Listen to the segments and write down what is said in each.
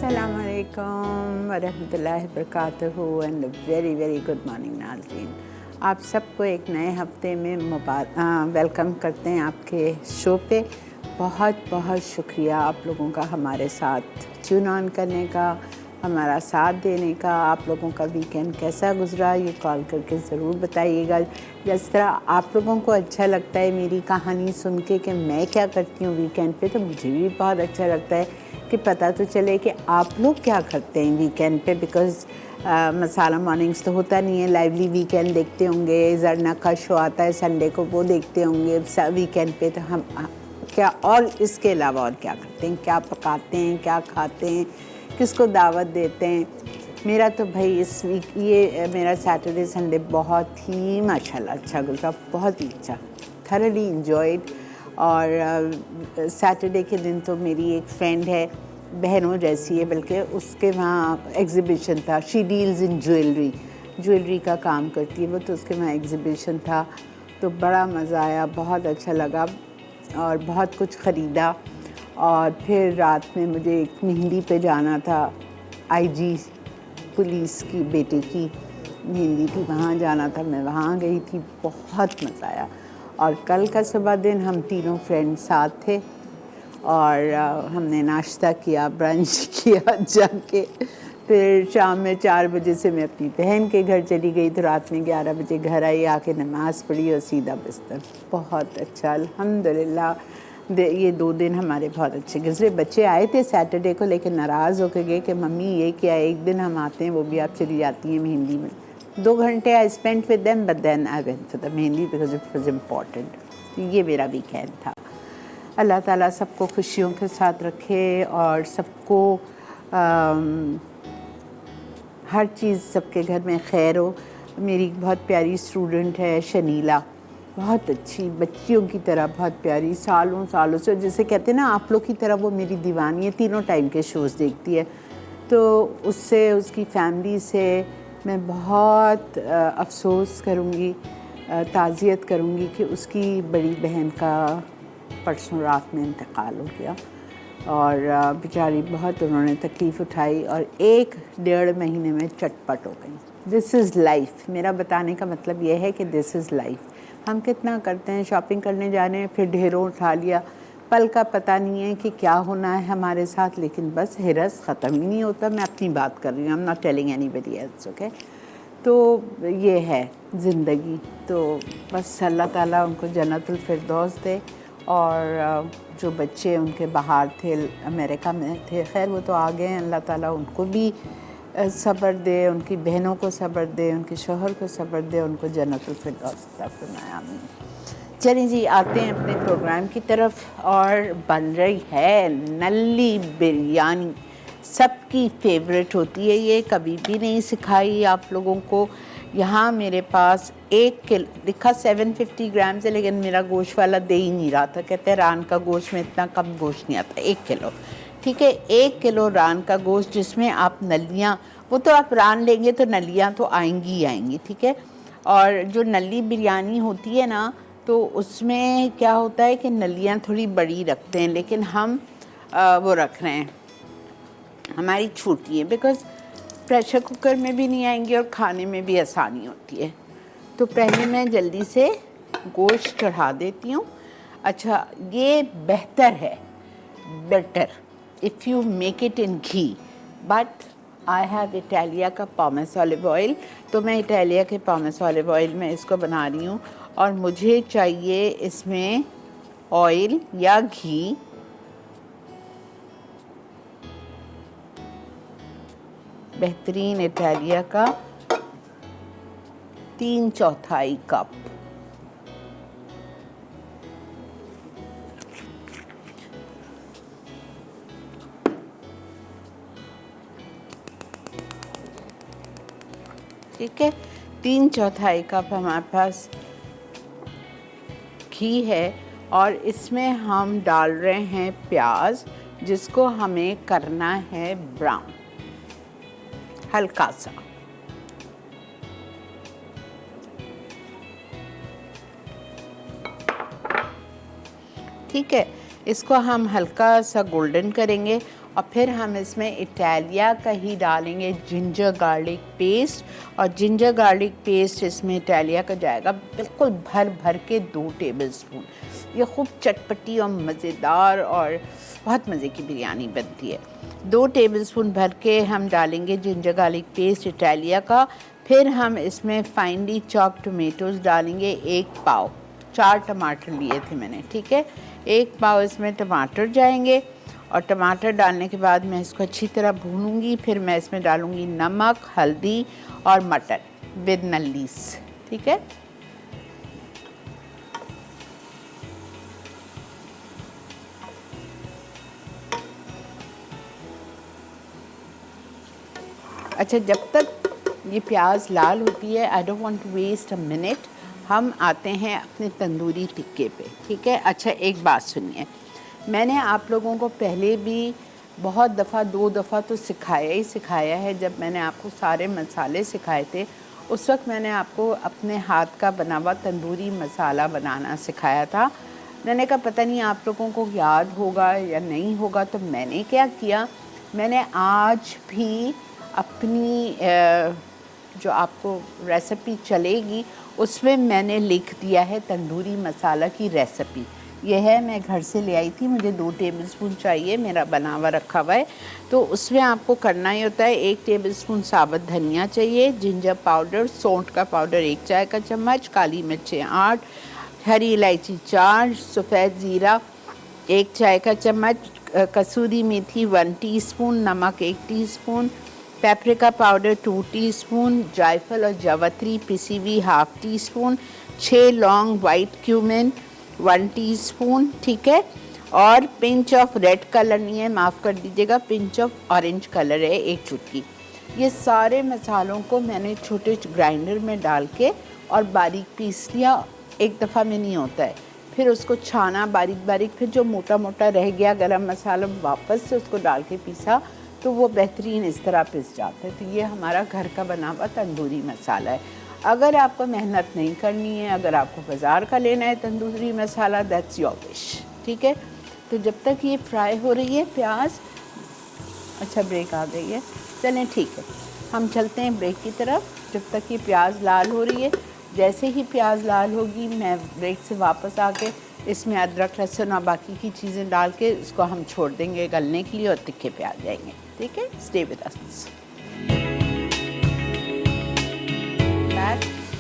अस्सलाम वालेकुम वरहमतुल्लाहि वबरकातुहू and very very good morning नाज़रीन। आप सबको एक नए हफ्ते में वेलकम करते हैं आपके शो पे। बहुत बहुत शुक्रिया आप लोगों का हमारे साथ ट्यून ऑन करने का, हमारा साथ देने का। आप लोगों का वीकेंड कैसा गुजरा ये कॉल करके ज़रूर बताइएगा। जिस तरह आप लोगों को अच्छा लगता है मेरी कहानी सुन के कि मैं क्या करती हूँ वीकेंड पे, तो मुझे भी बहुत अच्छा लगता है कि पता तो चले कि आप लोग क्या करते हैं वीकेंड पे। बिकॉज़ मसाला मॉर्निंग्स तो होता नहीं है, लाइवली वीकेंड देखते होंगे, जरना का शो आता है संडे को, वो देखते होंगे वीकेंड पे। तो हम क्या और इसके अलावा और क्या करते हैं, क्या पकाते हैं, क्या खाते हैं, किसको दावत देते हैं। मेरा तो भाई इस वीक ये मेरा सैटरडे संडे बहुत ही माशाल्लाह अच्छा गुजरा, बहुत ही अच्छा, थरली इंजॉयड। और सैटरडे के दिन तो मेरी एक फ्रेंड है, बहनों जैसी है बल्कि, उसके वहाँ एग्ज़िबिशन था। शी डील्स इन ज्वेलरी का काम करती है वो, तो उसके वहाँ एग्ज़िबिशन था, तो बड़ा मज़ा आया, बहुत अच्छा लगा और बहुत कुछ ख़रीदा। और फिर रात में मुझे एक मेहंदी पे जाना था, आईजी पुलिस की बेटे की मेहंदी थी, वहाँ जाना था, मैं वहाँ गई थी, बहुत मज़ा आया। और कल का सुबह दिन हम तीनों फ्रेंड साथ थे और हमने नाश्ता किया, ब्रंच किया जाके। फिर शाम में 4 बजे से मैं अपनी बहन के घर चली गई, तो रात में 11 बजे घर आई, आके नमाज़ पढ़ी और सीधा बिस्तर। बहुत अच्छा अल्हम्दुलिल्लाह। ये 2 दिन हमारे बहुत अच्छे गुजरे। बच्चे आए थे सैटरडे को, लेकिन नाराज़ होकर गए कि मम्मी ये क्या, एक दिन हम आते हैं वो भी आप चली जाती हैं मेहंदी में। 2 घंटे I spent with them, but then I went for the mehndi because it was important. ये मेरा वीकेंड था। अल्लाह ताला सबको खुशियों के साथ रखे और सबको हर चीज़ सबके घर में खैर हो। मेरी बहुत प्यारी स्टूडेंट है शनीला, बहुत अच्छी बच्चियों की तरह, बहुत प्यारी, सालों सालों से, जैसे कहते हैं ना आप लोग की तरह, वो मेरी दीवानी है, तीनों टाइम के शोज़ देखती है। तो उससे, उसकी फैमिली से मैं बहुत अफसोस करूँगी, ताज़ियत करूँगी कि उसकी बड़ी बहन का परसों रात में इंतकाल हो गया। और बेचारी बहुत उन्होंने तकलीफ़ उठाई और 1-1.5 महीने में चटपट हो गई। This is life. मेरा बताने का मतलब यह है कि दिस इज़ लाइफ। हम कितना करते हैं, शॉपिंग करने जाने हैं, फिर ढेरों उठा लिया, पल का पता नहीं है कि क्या होना है हमारे साथ, लेकिन बस हिरस ख़त्म ही नहीं होता। मैं अपनी बात कर रही हूँ, I am not telling anybody else, okay. तो ये है ज़िंदगी। तो बस अल्लाह ताला उनको जन्नतुल फिरदौस दे। और जो बच्चे उनके बाहर थे, अमेरिका में थे, खैर वो तो आ गए हैं, अल्लाह ताला उनको भी सब्र दे, उनकी बहनों को सब्र दे, उनके शोहर को सब्र दे, उनको जन्नतुल फिरदौस अता फरमाए, आमीन। चलिए जी, आते हैं अपने प्रोग्राम की तरफ। और बन रही है नल्ली बिरयानी, सबकी फेवरेट होती है ये, कभी भी नहीं सिखाई आप लोगों को। यहाँ मेरे पास 1 किलो लिखा 750 ग्राम है, लेकिन मेरा गोश्त वाला दे ही नहीं रहा था, कहते हैं रान का गोश्त में इतना कम गोश्त नहीं आता। 1 किलो, ठीक है, 1 किलो रान का गोश्त, जिसमें आप नलियाँ, वो तो आप रान लेंगे तो नलियाँ तो आएंगी ही आएंगी, ठीक है। और जो नली बिरयानी होती है ना, तो उसमें क्या होता है कि नलियाँ थोड़ी बड़ी रखते हैं, लेकिन हम वो रख रहे हैं, हमारी छोटी है, बिकॉज़ प्रेशर कुकर में भी नहीं आएंगी और खाने में भी आसानी होती है। तो पहले मैं जल्दी से गोश्त चढ़ा देती हूँ। अच्छा, ये बेहतर है, better if you make it in ghee, but I have Italia का पॉमेस ऑलिव ऑयल, तो मैं इटालिया के पॉमेस ऑलिव ऑयल में इसको बना रही हूँ। और मुझे चाहिए इसमें ऑयल या घी बेहतरीन इटालिया का 3/4 कप। ठीक है, 3/4 कप हमारे पास घी है। और इसमें हम डाल रहे हैं प्याज, जिसको हमें करना है ब्राउन, हल्का सा। ठीक है, इसको हम हल्का सा गोल्डन करेंगे और फिर हम इसमें इटालिया का ही डालेंगे जिंजर गार्लिक पेस्ट, और जिंजर गार्लिक पेस्ट इसमें इटालिया का जाएगा बिल्कुल भर भर के 2 टेबलस्पून। ये खूब चटपटी और मज़ेदार और बहुत मज़े की बिरयानी बनती है। 2 टेबलस्पून भर के हम डालेंगे जिंजर गार्लिक पेस्ट इटालिया का। फिर हम इसमें फाइनली चॉप टमेटोज़ डालेंगे 1 पाव, 4 टमाटर लिए थे मैंने, ठीक है। 1 पाव इसमें टमाटर जाएंगे, और टमाटर डालने के बाद मैं इसको अच्छी तरह भूनूंगी। फिर मैं इसमें डालूंगी नमक, हल्दी और मटर विद नल्लीस, ठीक है। अच्छा, जब तक ये प्याज लाल होती है, I don't want to waste a minute, हम आते हैं अपने तंदूरी टिक्के पे, ठीक है। अच्छा, एक बात सुनिए, मैंने आप लोगों को पहले भी बहुत दफ़ा 2 दफ़ा तो सिखाया ही सिखाया है। जब मैंने आपको सारे मसाले सिखाए थे, उस वक्त मैंने आपको अपने हाथ का बना हुआ तंदूरी मसाला बनाना सिखाया था। मैंने कहा पता नहीं आप लोगों को याद होगा या नहीं होगा, तो मैंने क्या किया, मैंने आज भी अपनी जो आपको रेसिपी चलेगी उसमें मैंने लिख दिया है तंदूरी मसाला की रेसिपी। यह है, मैं घर से ले आई थी, मुझे 2 टेबलस्पून चाहिए, मेरा बना हुआ रखा हुआ है। तो उसमें आपको करना ही होता है, 1 टेबलस्पून साबुत धनिया चाहिए, जिंजर पाउडर, सौंठ का पाउडर 1 चाय का चम्मच, काली मिर्चें 8, हरी इलायची 4, सफ़ेद ज़ीरा 1 चाय का चम्मच, कसूरी मेथी 1 टीस्पून, नमक 1 टीस्पून, पेपरिका पाउडर 2 टीस्पून, जायफल और जवत्री पिसी हुई 1/2 टीस्पून, 6 लौंग वाइट क्यूमिन 1 टीस्पून, ठीक है। और पिंच ऑफ रेड कलर नहीं है, माफ़ कर दीजिएगा, पिंच ऑफ ऑरेंज कलर है 1 चुटकी। ये सारे मसालों को मैंने छोटे ग्राइंडर में डाल के और बारीक पीस लिया। एक दफ़ा में नहीं होता है, फिर उसको छाना बारीक बारीक, फिर जो मोटा मोटा रह गया गरम मसाला वापस से उसको डाल के पीसा, तो वो बेहतरीन इस तरह पिस जाता है। तो ये हमारा घर का बना हुआ तंदूरी मसाला है। अगर आपको मेहनत नहीं करनी है, अगर आपको बाज़ार का लेना है tandoori masala, that's your wish, ठीक है। तो जब तक ये फ्राई हो रही है प्याज, अच्छा ब्रेक आ गई है, चलें ठीक है, हम चलते हैं ब्रेक की तरफ। जब तक ये प्याज लाल हो रही है, जैसे ही प्याज लाल होगी मैं ब्रेक से वापस आके इसमें अदरक लहसुन और बाकी की चीज़ें डाल के इसको हम छोड़ देंगे गलने के लिए और तिक्के पे आ जाएंगे, ठीक है। Stay with us.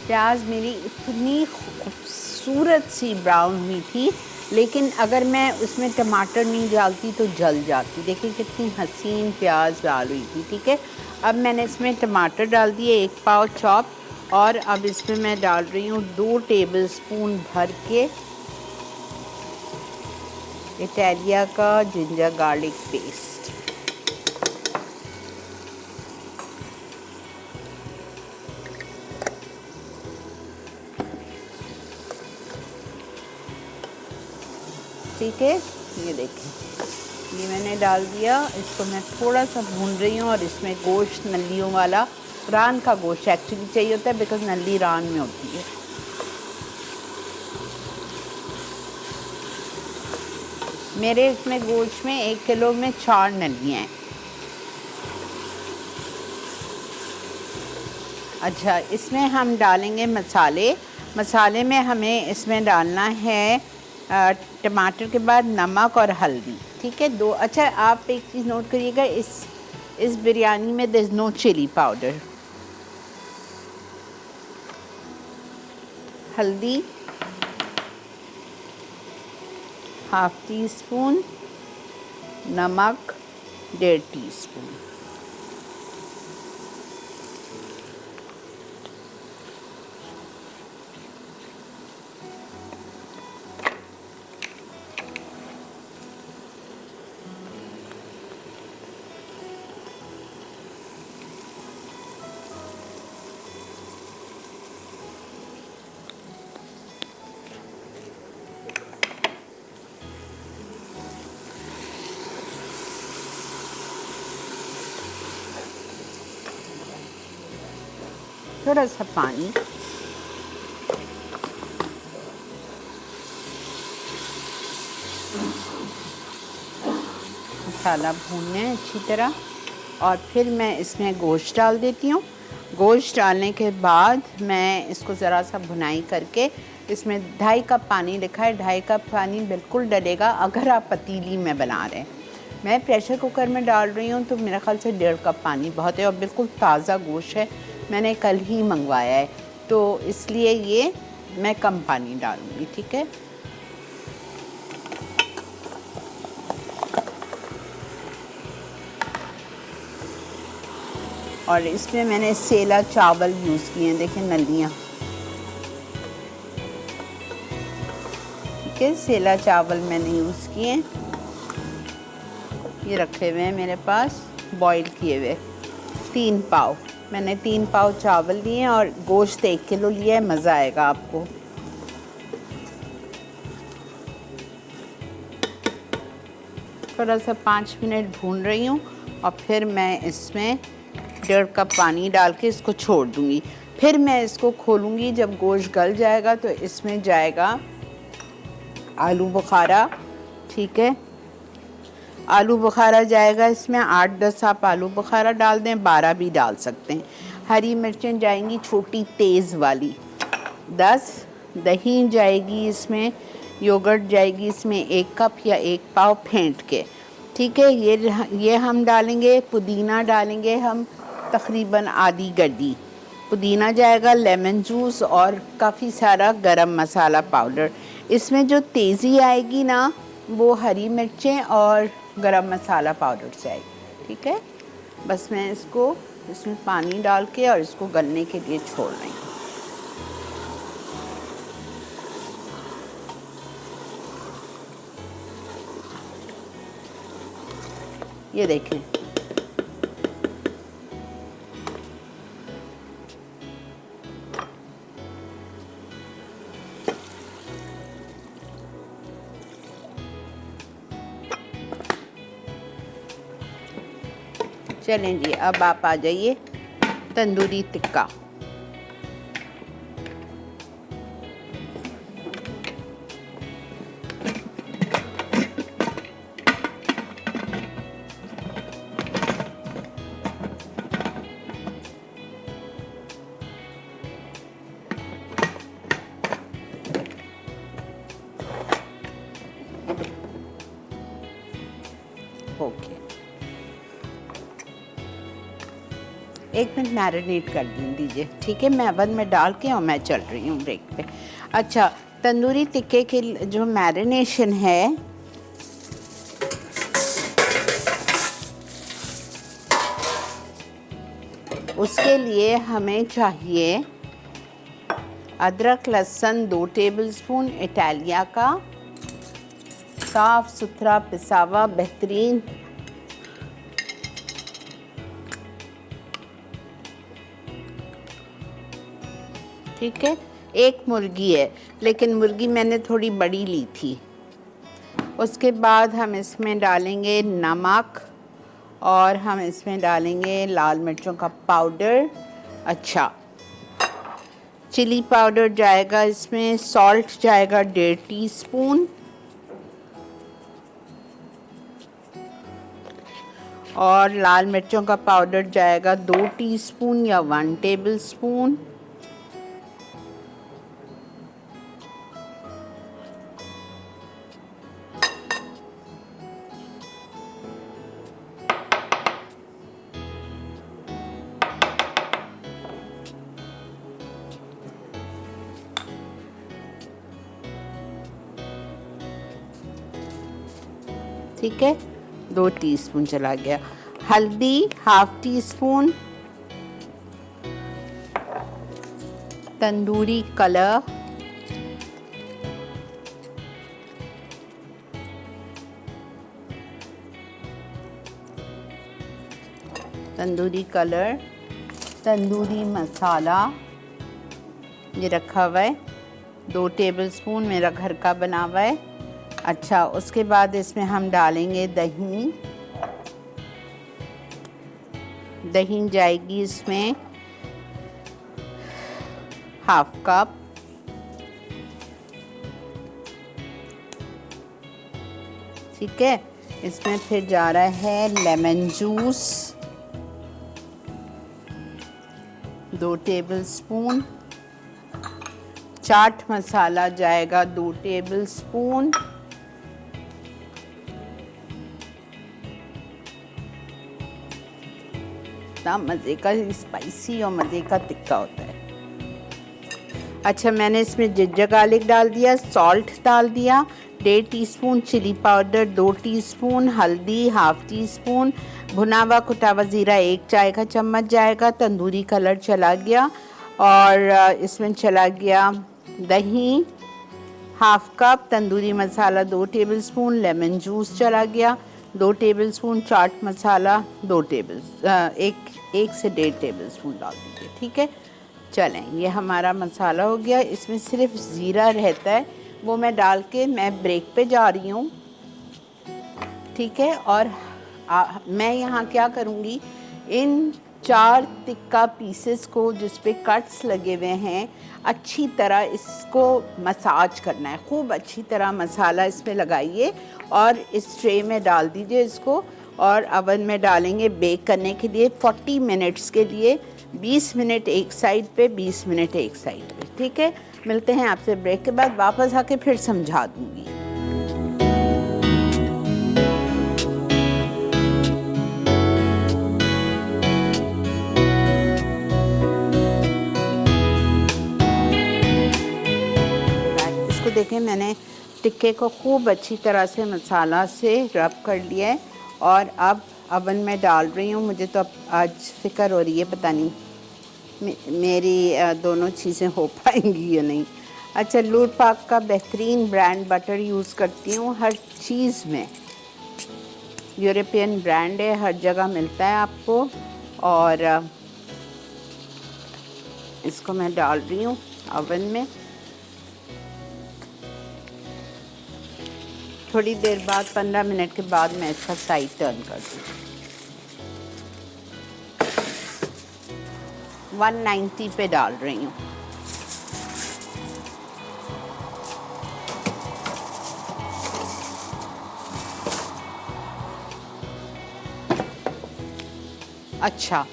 प्याज मेरी इतनी खूबसूरत सी ब्राउन हुई थी, लेकिन अगर मैं उसमें टमाटर नहीं डालती तो जल जाती। देखिए कितनी हसीन प्याज लाल हुई थी, ठीक है। अब मैंने इसमें टमाटर डाल दिए 1 पाव चॉप, और अब इसमें मैं डाल रही हूँ 2 टेबलस्पून भर के इटालिया का जिंजर गार्लिक पेस्ट। ठीक है, ये देखिए ये मैंने डाल दिया। इसको मैं थोड़ा सा भून रही हूँ, और इसमें गोश्त नल्लियों वाला, रान का गोश्त एक्चुअली चाहिए होता है, बिकॉज नल्ली रान में होती है। मेरे इसमें गोश्त में 1 किलो में 4 नल्लियाँ हैं। अच्छा, इसमें हम डालेंगे मसाले। मसाले में हमें इसमें डालना है टमाटर के बाद नमक और हल्दी, ठीक है। 2, अच्छा आप एक चीज़ नोट करिएगा, इस बिरयानी में there is no chilli powder. हल्दी 1/2 टीस्पून, नमक 1.5 टीस्पून। थोड़ा सा पानी, मसाला भूनना है अच्छी तरह। और फिर मैं इसमें गोश्त डाल देती हूँ। गोश्त डालने के बाद मैं इसको ज़रा सा भुनाई करके इसमें 2.5 कप पानी लिखा है, 2.5 कप पानी बिल्कुल डलेगा अगर आप पतीली में बना रहे हैं। मैं प्रेशर कुकर में डाल रही हूँ तो मेरा ख़्याल से 1.5 कप पानी बहुत है। और बिल्कुल ताज़ा गोश्त है, मैंने कल ही मंगवाया है, तो इसलिए ये मैं कम पानी डालूँगी। ठीक है, और इसमें मैंने सेला चावल यूज़ किए हैं, देखिए नलियाँ। ठीक है, सेला चावल मैंने यूज़ किए हैं, ये रखे हुए हैं मेरे पास बॉईल किए हुए। 3 पाव मैंने 3 पाव चावल लिए हैं और गोश्त 1 किलो लिया है, मज़ा आएगा आपको। थोड़ा सा 5 मिनट भून रही हूँ और फिर मैं इसमें 1.5 कप पानी डाल के इसको छोड़ दूँगी। फिर मैं इसको खोलूँगी, जब गोश्त गल जाएगा तो इसमें जाएगा आलू बुखारा। ठीक है, आलू बुखारा जाएगा इसमें, 8-10 आप आलू बुखारा डाल दें, 12 भी डाल सकते हैं। हरी मिर्चें जाएंगी छोटी तेज़ वाली 10, दही जाएगी इसमें, योगर्ट जाएगी इसमें 1 कप या 1 पाव फेंट के। ठीक है, ये हम डालेंगे। पुदीना डालेंगे हम तकरीबन आधी गड्डी पुदीना जाएगा, लेमन जूस और काफ़ी सारा गरम मसाला पाउडर। इसमें जो तेज़ी आएगी ना वो हरी मिर्चें और गरम मसाला पाउडर से आएगी। ठीक है, बस मैं इसको इसमें पानी डाल के और इसको गलने के लिए छोड़ रही हूँ। ये देखें, चलें जी, अब आप आ जाइए tandoori tikka. Okay, 1 minute marinate कर दीजिए। ठीक है, मैं अवन में डाल के और मैं चल रही हूँ ब्रेक पे। अच्छा, तंदूरी टिक्के के जो मैरिनेशन है उसके लिए हमें चाहिए अदरक लहसुन 2 टेबलस्पून इटालिया का, साफ़ सुथरा पिसा हुआ बेहतरीन। ठीक है, 1 मुर्गी है, लेकिन मुर्गी मैंने थोड़ी बड़ी ली थी। उसके बाद हम इसमें डालेंगे नमक और हम इसमें डालेंगे लाल मिर्चों का पाउडर। अच्छा, चिली पाउडर जाएगा इसमें, सॉल्ट जाएगा 1.5 टीस्पून और लाल मिर्चों का पाउडर जाएगा 2 टीस्पून या 1 टेबलस्पून। ठीक है, 2 टीस्पून चला गया। हल्दी 1/2 टीस्पून, तंदूरी कलर, तंदूरी मसाला ये रखा हुआ है 2 टेबलस्पून, मेरा घर का बना हुआ है। अच्छा, उसके बाद इसमें हम डालेंगे दही जाएगी इसमें 1/2 कप। ठीक है, इसमें फिर जा रहा है lemon juice 2 tablespoon, chaat masala जाएगा 2 टेबलस्पून, इतना मज़े का स्पाइसी और मज़े का तिक्का होता है। अच्छा, मैंने इसमें जिंजर गार्लिक डाल दिया, सॉल्ट डाल दिया, 1.5 टीस्पून चिली पाउडर, 2 टीस्पून हल्दी, हाफ टी स्पून भुना हुआ कुटा हुआ ज़ीरा 1 चाय का चम्मच जाएगा, तंदूरी कलर चला गया, और इसमें चला गया दही half cup, tandoori masala 2 tablespoon, lemon juice चला गया 2 टेबलस्पून, चाट मसाला 1 से 1.5 टेबलस्पून डाल दीजिए। ठीक है, चलें, ये हमारा मसाला हो गया। इसमें सिर्फ ज़ीरा रहता है, वो मैं डाल के मैं ब्रेक पे जा रही हूँ। ठीक है, और मैं यहाँ क्या करूँगी, इन 4 टिक्का पीसेस को जिस पे कट्स लगे हुए हैं अच्छी तरह इसको मसाज करना है, खूब अच्छी तरह मसाला इसमें लगाइए और इस ट्रे में डाल दीजिए इसको, और अवन में डालेंगे बेक करने के लिए 40 मिनट्स के लिए, 20 मिनट एक साइड पे, 20 मिनट एक साइड पे। ठीक है, मिलते हैं आपसे ब्रेक के बाद, वापस आके फिर समझा दूँगी। देखें, मैंने टिक्के को खूब अच्छी तरह से मसाला से रब कर लिया है और अब अवन में डाल रही हूँ। मुझे तो अब आज फ़िक्र हो रही है, पता नहीं मेरी दोनों चीज़ें हो पाएंगी या नहीं। अच्छा, लूट पाक का बेहतरीन ब्रांड बटर यूज़ करती हूँ हर चीज़ में, यूरोपियन ब्रांड है, हर जगह मिलता है आपको, और इसको मैं डाल रही हूँ अवन में। थोड़ी देर बाद 15 मिनट के बाद मैं इसका साइड टर्न कर दूँगी। 190 पे डाल रही हूँ। अच्छा,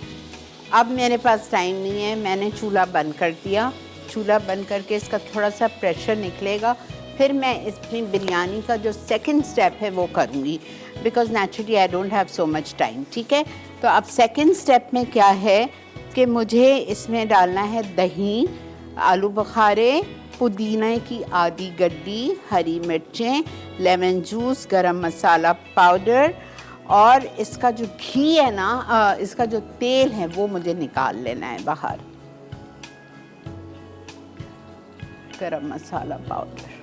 अब मेरे पास टाइम नहीं है, मैंने चूल्हा बंद कर दिया। चूल्हा बंद करके इसका थोड़ा सा प्रेशर निकलेगा, फिर मैं इसमें बिरयानी का जो सेकंड स्टेप है वो करूँगी, because naturally I don't have so much time. ठीक है, तो अब सेकंड स्टेप में क्या है कि मुझे इसमें डालना है दही, आलू बुखारे, पुदीना की आधी गड्डी, हरी मिर्चें, लेमन जूस, गरम मसाला पाउडर, और इसका जो घी है ना, इसका जो तेल है वो मुझे निकाल लेना है बाहर। गरम मसाला पाउडर,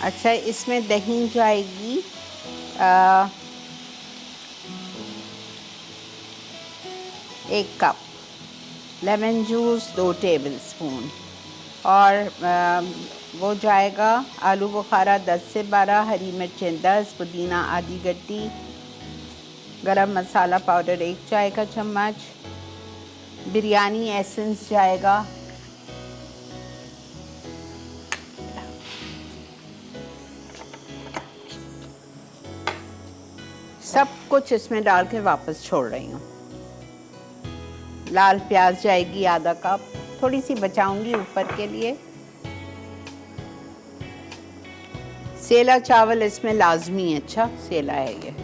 अच्छा, इसमें दही जाएगी 1 कप, लेमन जूस 2 टेबलस्पून, और वो जाएगा आलू बुखारा 10 से 12, हरी मिर्चें 10, पुदीना आधी गड्डी, गरम मसाला पाउडर 1 चाय का चम्मच, बिरयानी एसेंस जाएगा, सब कुछ इसमें डाल के वापस छोड़ रही हूँ। लाल प्याज जाएगी आधा कप, थोड़ी सी बचाऊंगी ऊपर के लिए। सेला चावल इसमें लाजमी है, अच्छा सेला है ये।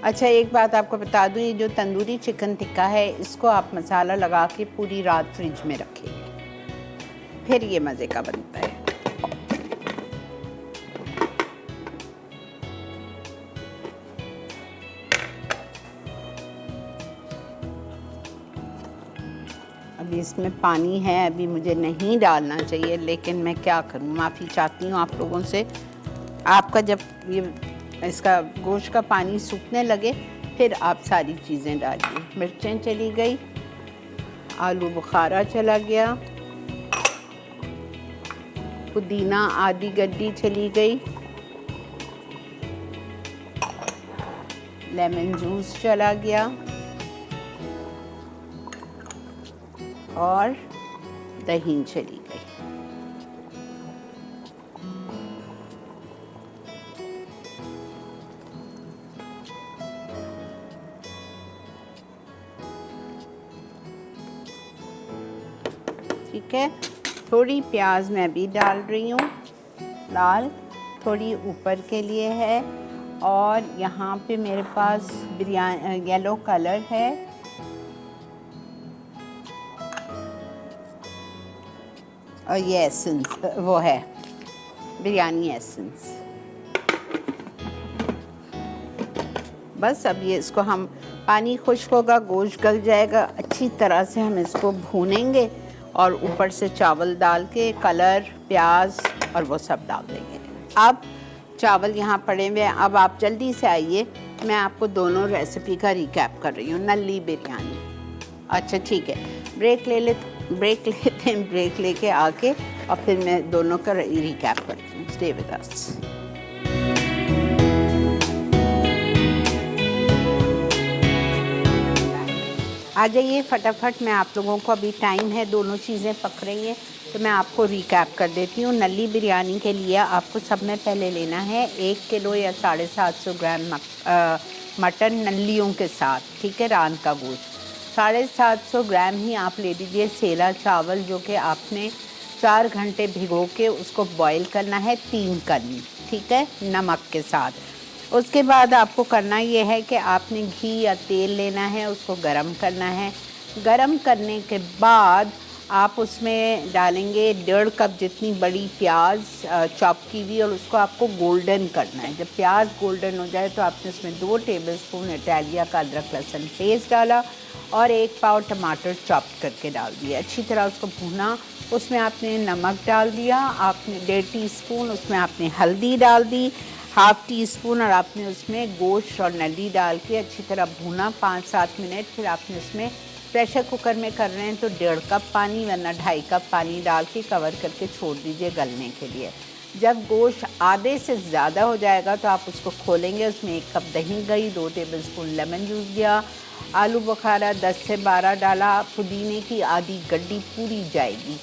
अच्छा, एक बात आपको बता दूँ, ये जो तंदूरी चिकन टिक्का है इसको आप मसाला लगा के पूरी रात फ्रिज में रखेंगे, फिर ये मज़े का बनता है। अभी इसमें पानी है, अभी मुझे नहीं डालना चाहिए, लेकिन मैं क्या करूं, माफ़ी चाहती हूं आप लोगों से। आपका जब ये इसका गोश्त का पानी सूखने लगे फिर आप सारी चीज़ें डालिए। मिर्चें चली गई, आलू बुखारा चला गया, पुदीना आधी गड्डी चली गई, लेमन जूस चला गया और दही चली गई। ठीक है, थोड़ी प्याज मैं भी डाल रही हूँ, लाल थोड़ी ऊपर के लिए है, और यहाँ पे मेरे पास बिरयानी येलो कलर है, और ये एसेंस वो है बिरयानी एसेंस। बस अब ये इसको हम, पानी खुश्क होगा, गोश्त गल जाएगा, अच्छी तरह से हम इसको भूनेंगे और ऊपर से चावल डाल के कलर, प्याज और वो सब डाल देंगे। अब चावल यहाँ पड़े हुए हैं, अब आप जल्दी से आइए, मैं आपको दोनों रेसिपी का रिकैप कर रही हूँ। नल्ली बिरयानी। अच्छा ठीक है, ब्रेक लेते हैं, ब्रेक लेके आके और फिर मैं दोनों का रिकैप करती हूँ। Stay with us. आ जाइए फटाफट, मैं आप लोगों को, अभी टाइम है, दोनों चीज़ें पक रही हैं तो मैं आपको रिकैप कर देती हूँ। नल्ली बिरयानी के लिए आपको सब में पहले लेना है 1 किलो या 750 ग्राम मटन नल्लियों के साथ, ठीक है, रान का गोश्त। 750 ग्राम ही आप ले लीजिए। सेला चावल जो कि आपने 4 घंटे भिगो के उसको बॉईल करना है 3 कली, ठीक है, नमक के साथ। उसके बाद आपको करना ये है कि आपने घी या तेल लेना है, उसको गरम करना है। गरम करने के बाद आप उसमें डालेंगे 1.5 कप जितनी बड़ी प्याज चॉप की हुई, और उसको आपको गोल्डन करना है। जब प्याज गोल्डन हो जाए तो आपने उसमें 2 टेबलस्पून इटालिया का अदरक लहसुन पेस्ट डाला और 1 पाव टमाटर चॉप करके डाल दिया। अच्छी तरह उसको भुना, उसमें आपने नमक डाल दिया, आपने 1.5 टीस्पून उसमें आपने हल्दी डाल दी, 1/2 टीस्पून, और आपने उसमें गोश्त और नली डाल के अच्छी तरह भुना 5-7 मिनट। फिर आपने उसमें, प्रेशर कुकर में कर रहे हैं तो 1.5 कप पानी वरना 2.5 कप पानी डाल के कवर करके छोड़ दीजिए गलने के लिए। जब गोश्त आधे से ज़्यादा हो जाएगा तो आप उसको खोलेंगे, उसमें 1 कप दही गई, 2 टेबलस्पून लेमन जूस दिया, आलू बुखारा 10 से 12 डाला, पुदीने की आधी गड्डी पूरी जाएगी,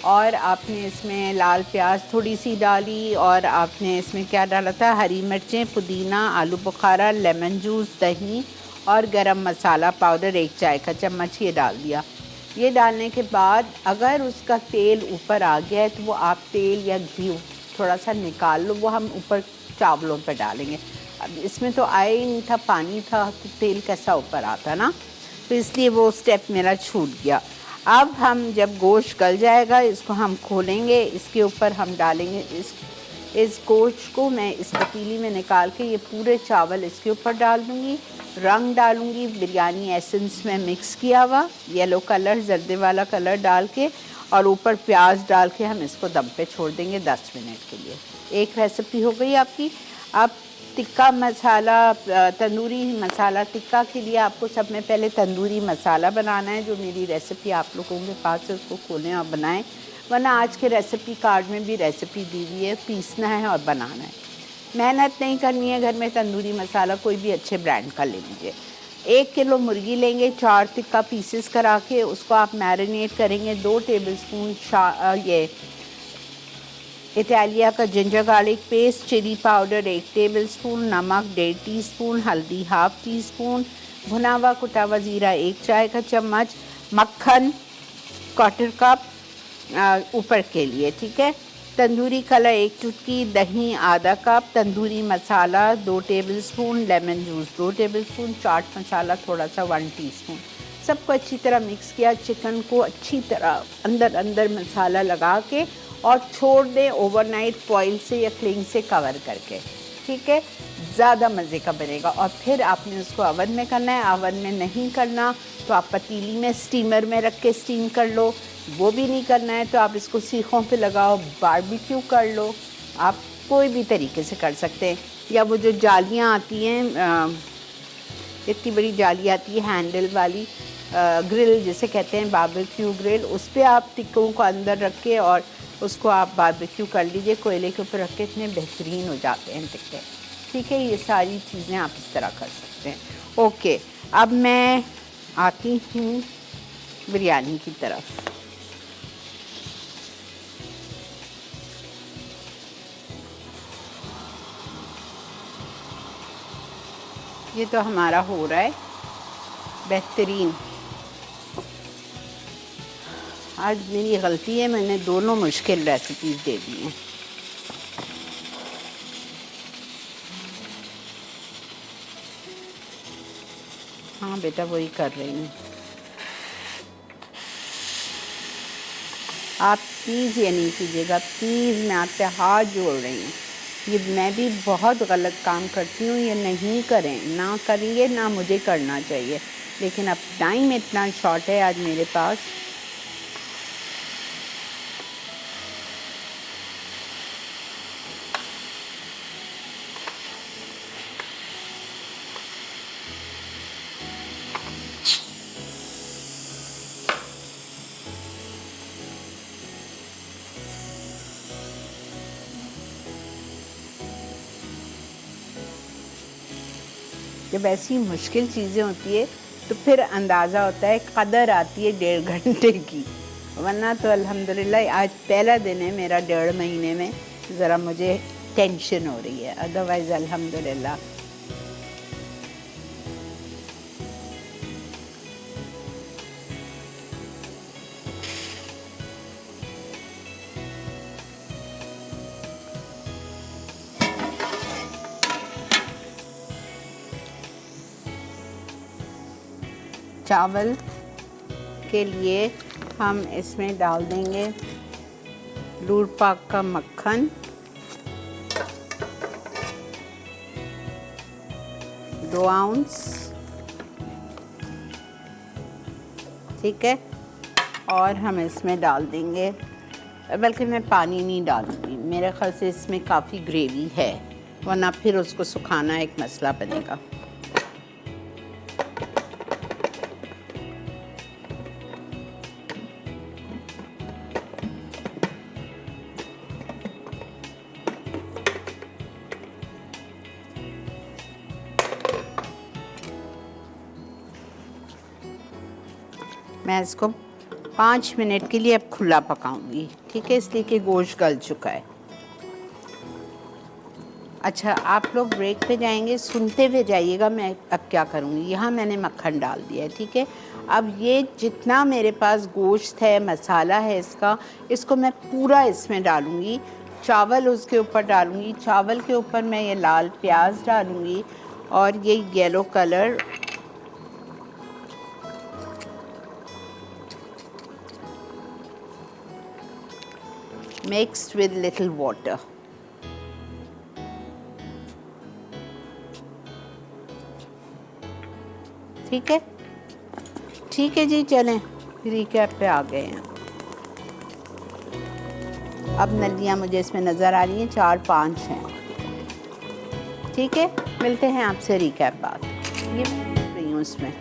और आपने इसमें लाल प्याज थोड़ी सी डाली, और आपने इसमें क्या डाला था, हरी मिर्चें, पुदीना, आलू बुखारा, लेमन जूस, दही और गरम मसाला पाउडर 1 चाय का चम्मच ये डाल दिया। ये डालने के बाद अगर उसका तेल ऊपर आ गया है तो वो आप तेल या घी थोड़ा सा निकाल लो, वो हम ऊपर चावलों पर डालेंगे। अब इसमें तो आया ही नहीं था, पानी था, तो तेल कैसा ऊपर आता ना, तो इसलिए वो स्टेप मेरा छूट गया। अब हम जब गोश्त गल जाएगा इसको हम खोलेंगे, इसके ऊपर हम डालेंगे इस गोश्त को मैं इस पतीली में निकाल के ये पूरे चावल इसके ऊपर डाल दूँगी। रंग डालूँगी बिरयानी एसेंस में मिक्स किया हुआ, येलो कलर, जर्दे वाला कलर डाल के, और ऊपर प्याज डाल के हम इसको दम पे छोड़ देंगे 10 मिनट के लिए। एक रेसिपी हो गई आपकी। अब टिक्का मसाला, तंदूरी मसाला टिक्का के लिए आपको सब में पहले तंदूरी मसाला बनाना है, जो मेरी रेसिपी आप लोगों के पास है उसको खोलें और बनाएं, वरना आज के रेसिपी कार्ड में भी रेसिपी दी हुई है, पीसना है और बनाना है। मेहनत नहीं करनी है, घर में तंदूरी मसाला कोई भी अच्छे ब्रांड का ले लीजिए। 1 किलो मुर्गी लेंगे, 4 टिक्का पीसेस करा के उसको आप मैरिनेट करेंगे। 2 टेबलस्पून ये इटालिया का ginger garlic paste, chilli powder 1 tablespoon, नमक 1.5 टीस्पून, हल्दी 1/2 टीस्पून, भुना हुआ कुटा हुआ ज़ीरा 1 चाय का चम्मच, मक्खन 1/4 कप ऊपर के लिए, ठीक है। तंदूरी कलर 1 चुटकी, दही आधा cup, tandoori masala 2 tablespoon, lemon juice 2 tablespoon, chaat masala थोड़ा सा 1 टीस्पून। सबको अच्छी तरह मिक्स किया। चिकन को अच्छी तरह अंदर अंदर मसाला लगा के और छोड़ दें ओवरनाइट फॉइल से या क्लिंग से कवर करके, ठीक है। ज़्यादा मज़े का बनेगा। और फिर आपने उसको ओवन में करना है। ओवन में नहीं करना तो आप पतीली में स्टीमर में रख के स्टीम कर लो। वो भी नहीं करना है तो आप इसको सीखों पे लगाओ, बारबेक्यू कर लो। आप कोई भी तरीके से कर सकते हैं। या वो जो जालियाँ आती हैं, इतनी बड़ी जाली आती है हैंडल वाली, ग्रिल जिसे कहते हैं, बारबेक्यू ग्रिल, उस पर आप टिक्कों को अंदर रख के और उसको आप बारबेक्यू कर लीजिए। कोयले के ऊपर रख के इतने बेहतरीन हो जाते हैं टिक्के, ठीक है। ये सारी चीज़ें आप इस तरह कर सकते हैं। ओके, अब मैं आती हूँ बिरयानी की तरफ। ये तो हमारा हो रहा है बेहतरीन। आज मेरी गलती है, मैंने दोनों मुश्किल रेसिपीज़ दे दी हैं। हाँ बेटा, वही कर रही हूँ। आप प्लीज़ ये नहीं कीजिएगा, प्लीज़, मैं आपसे हाथ जोड़ रही हूँ। ये मैं भी बहुत गलत काम करती हूँ, ये नहीं करें, ना करिए, ना मुझे करना चाहिए। लेकिन अब टाइम इतना शॉर्ट है आज मेरे पास। जब ऐसी मुश्किल चीज़ें होती है तो फिर अंदाज़ा होता है, कदर आती है 1.5 घंटे की। वरना तो अल्हम्दुलिल्लाह आज पहला दिन है मेरा 1.5 महीने में, ज़रा मुझे टेंशन हो रही है, अदरवाइज़ अल्हम्दुलिल्लाह। चावल के लिए हम इसमें डाल देंगे लूर पाक का मक्खन, 2 आउंस, ठीक है। और हम इसमें डाल देंगे, बल्कि मैं पानी नहीं डालूँगी, मेरे ख्याल से इसमें काफ़ी ग्रेवी है, वरना फिर उसको सुखाना एक मसला बनेगा। मैं इसको 5 मिनट के लिए अब खुला पकाऊंगी, ठीक है, इसलिए कि गोश्त गल चुका है। अच्छा, आप लोग ब्रेक पे जाएंगे, सुनते हुए जाइएगा मैं अब क्या करूँगी। यहाँ मैंने मक्खन डाल दिया है, ठीक है। अब ये जितना मेरे पास गोश्त है, मसाला है इसका, इसको मैं पूरा इसमें डालूँगी। चावल उसके ऊपर डालूँगी, चावल के ऊपर मैं ये लाल प्याज डालूँगी और ये yellow colour mixed with little water। ठीक है, ठीक है जी, चलें रिकैप पे आ गए हैं। अब नलियाँ मुझे इसमें नज़र आ रही हैं, 4-5 हैं, ठीक है। मिलते हैं आपसे रिकैप बाद। ये रही हूँ उसमें।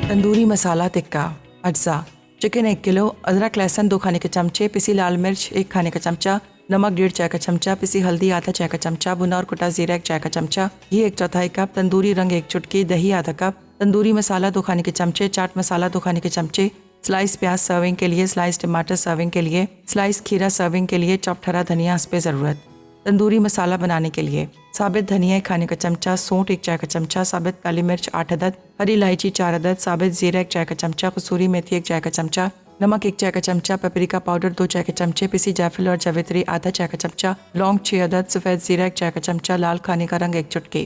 तंदूरी मसाला टिक्का। अज्जा: चिकन 1 किलो, अदरक लहसुन 2 खाने के चमचे, पिसी लाल मिर्च 1 खाने का चमचा, नमक 1.5 चाय का चमचा, पिसी हल्दी आधा चाय का चमचा, भुना और कुटा जीरा 1 चाय का चमचा, घी 1/4 कप, तंदूरी रंग 1 चुटकी, दही आधा कप, तंदूरी मसाला 2 खाने के चमचे, चाट मसाला 2 खाने के चमचे, स्लाइस प्याज सर्विंग के लिए, स्लाइस टमाटर सर्विंग के लिए, स्लाइस खीरा सर्विंग के लिए, चॉप्ड हरा धनिया हस्बे ज़रूरत। तंदूरी मसाला बनाने के लिए साबित धनिया 1 खाने का चमचा, सौंठ 1 चाय का चमचा, साबित काली मिर्च 8 अदद, हरी इलायची 4 अदद, साबित जीरा 1 चाय का चमचा, कसूरी मेथी 1 चाय का चमचा, नमक 1 चाय का चमचा, पेपरिका पाउडर 2 चाय के चमचे, पिसी जायफल और जावित्री आधा चाय का चमचा, लौंग 6 अदद, सफ़ेद जीरा 1 चाय का चमचा, लाल खाने का रंग 1 चुटकी।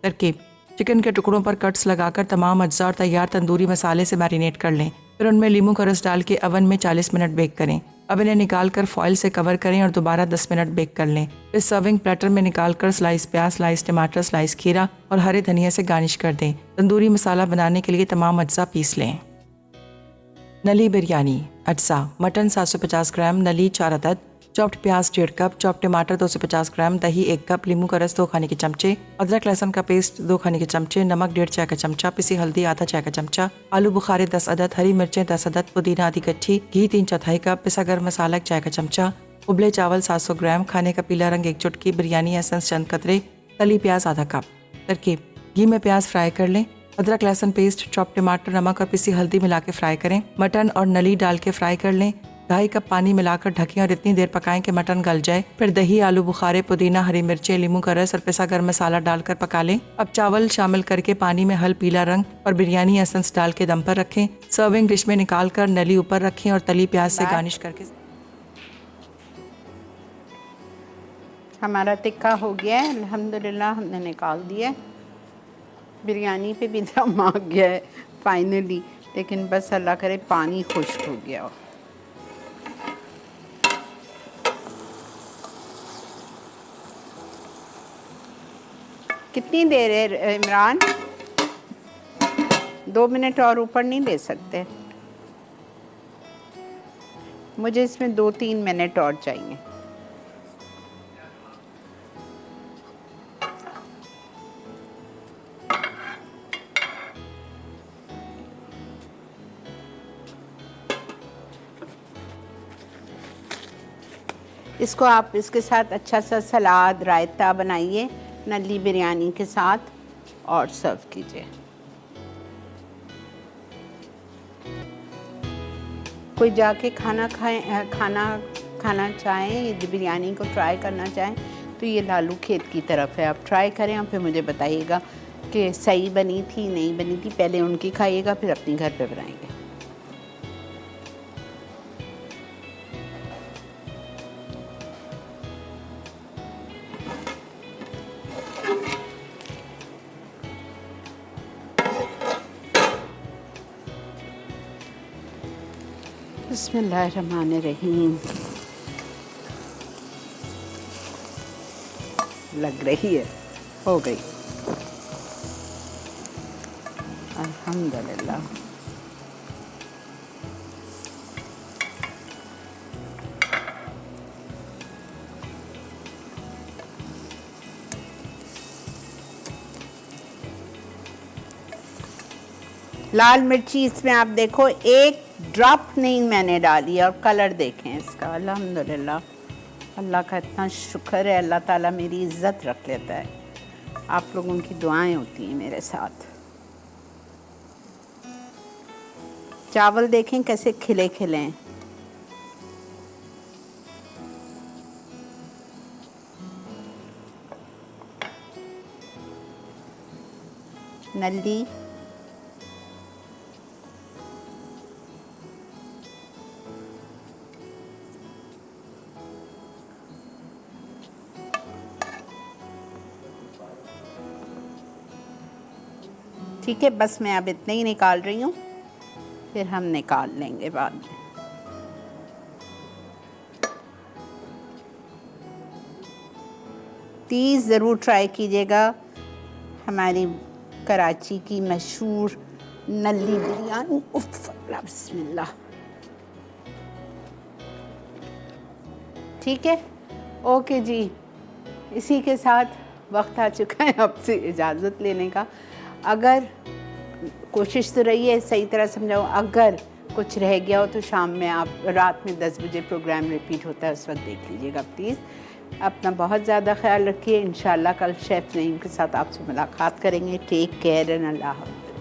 तरकीब: चिकन के टुकड़ों पर कट्स लगाकर तमाम अज्जा और तैयार तंदूरी मसाले से मैरिनेट कर लें। फिर उनमें नींबू का रस डाल के ओवन में 40 मिनट बेक करें। अब इन्हें निकाल कर फॉइल से कवर करें और दोबारा 10 मिनट बेक कर लें। फिर सर्विंग प्लेटर में निकाल कर स्लाइस प्याज, स्लाइस टमाटर, स्लाइस खीरा और हरे धनिया से गार्निश कर दें। तंदूरी मसाला बनाने के लिए तमाम अज्जा पीस लें। नली बिरयानी। अज्जा: मटन 750 ग्राम, नली 4 अदद, चॉप्ड प्याज 1.5 कप, चॉप्ड टमाटर 250 ग्राम, दही 1 कप, नींबू का रस 2 खाने के चमचे, अदरक लहसुन का पेस्ट 2 खाने के चमचे, नमक 1.5 चाय का चमचा, पिसी हल्दी आधा चाय का चमचा, आलू बुखारे 10 अदद, हरी मिर्चें 10 अदद, पुदीना आधी गट्ठी, घी 3/4 कप, पिसा गरम मसाला 1 चाय का चमचा, उबले चावल 700 ग्राम, खाने का पीला रंग 1 चुटकी, बिरयानी एसेंस चंद कतरे, तली प्याज आधा कप। तरकीब: घी में प्याज फ्राई कर लें, अदरक लहसुन पेस्ट, चॉप्ड टमाटर, नमक और पिसी हल्दी मिला के फ्राई करें। मटन और नली डाल के फ्राई कर लें। 2.5 कप पानी मिलाकर ढकें और इतनी देर पकाएं कि मटन गल जाए। फिर दही, आलू बुखारे, पुदीना, हरी मिर्चें, नींबू का रस और पिसा गरम मसाला डालकर पका लें। अब चावल शामिल करके पानी में हल पीला रंग और बिरयानी एसेंस डाल के दम पर रखें। सर्विंग डिश में निकाल कर नली ऊपर रखें और तली प्याज से गार्निश करके। हमारा टिक्का हो गया है अल्हम्दुलिल्लाह, हमने निकाल दिया। बिरयानी पे भी दम आ गया है फाइनली, लेकिन बस अल्लाह करे पानी खुश्क हो गया हो। कितनी देर है इमरान? 2 मिनट और ऊपर नहीं दे सकते? मुझे इसमें 2-3 मिनट और चाहिए। इसको आप इसके साथ अच्छा सा सलाद रायता बनाइए नली बिरयानी के साथ और सर्व कीजिए। कोई जाके खाना खाना चाहें, बिरयानी को ट्राई करना चाहें तो ये लालू खेत की तरफ है, आप ट्राई करें और फिर मुझे बताइएगा कि सही बनी थी नहीं बनी थी। पहले उनकी खाइएगा फिर अपने घर पे बनाएंगे। बिस्मिल्लाहिर्रहमानिर्रहीम। लग रही है हो गई अल्हम्दुलिल्लाह। लाल मिर्ची इसमें आप देखो एक ड्रॉप नहीं मैंने डाली और कलर देखें इसका। अल्हम्दुलिल्लाह, अल्लाह का इतना शुक्र है, अल्लाह ताला मेरी इज़्ज़त रख लेता है। आप लोगों की दुआएं होती हैं मेरे साथ। चावल देखें कैसे खिले खिले हैं। नली ठीक है, बस मैं अब इतना ही निकाल रही हूँ, फिर हम निकाल लेंगे बाद में। प्लीज़ ज़रूर ट्राई कीजिएगा हमारी कराची की मशहूर नली बिरयानी। उफ़ बिस्मिल्लाह। ठीक है, ओके जी, इसी के साथ वक्त आ चुका है आपसे इजाज़त लेने का। अगर कोशिश तो रही है सही तरह समझाऊँ। अगर कुछ रह गया हो तो शाम में आप रात में 10 बजे प्रोग्राम रिपीट होता है, उस वक्त देख लीजिएगा प्लीज़। अपना बहुत ज़्यादा ख्याल रखिए। इंशाल्लाह कल शेफ़ नईम के साथ आपसे मुलाकात करेंगे। टेक केयर एंड अल्लाह हाफ़िज़।